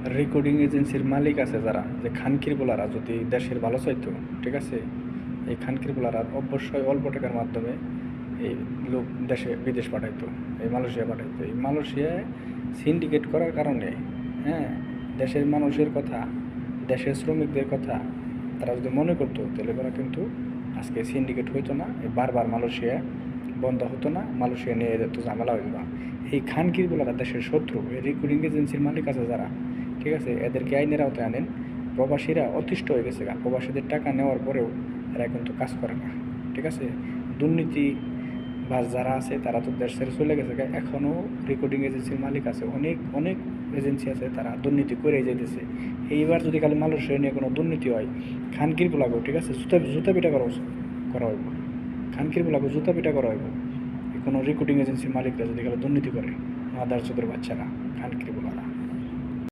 Recording এজেন্সির মালিক আছে যারা, যে খানকির পোলারা যদি দেশের ভালো চাইতো, ঠিক আছে, এই খানকির পোলারা অবশ্যই অল্প টাকার মাধ্যমে এই লোক দেশে বিদেশ পাঠাইতো, এই মালয়েশিয়া পাঠাইতো। এই মালয়েশিয়ায় সিন্ডিকেট করার কারণে, হ্যাঁ, দেশের মানুষের কথা, দেশের শ্রমিকদের কথা তারা যদি মনে করতো, তাহলে ওরা কিন্তু আজকে সিন্ডিকেট হইতো না, বারবার মালয়েশিয়া বন্ধ হতো না, মালয়েশিয়া নিয়ে যেত, ঝামেলা হইতো না। এই খানকিরগুলোরা দেশের শত্রু, এই রেকর্ডিং এজেন্সির মালিক আছে যারা, ঠিক আছে, এদেরকে আইনের আওতায় আনেন। প্রবাসীরা অতিষ্ঠ হয়ে গেছে, প্রবাসীদের টাকা নেওয়ার পরেও এরা কিন্তু কাজ করে না, ঠিক আছে। দুর্নীতি বাস যারা আছে তারা তো দেশ ছেড়ে চলে গেছে, এখনও রেকর্ডিং এজেন্সির মালিক আছে, অনেক অনেক এজেন্সি আছে, তারা দুর্নীতি করেই যাইতেছে। এইবার যদি খালি মালয়েশিয়া নিয়ে কোনো দুর্নীতি হয়, খানকির পোলাগো, ঠিক আছে, জুতা জুতা পিটা করা হইব, খানকির পোলাগো জুতা পিটা করা হইব। কোনো রেকর্ডিং এজেন্সির মালিকরা যদি খালি দুর্নীতি করে, মাদার চোদের বাচ্চারা, খানকির পোলারা।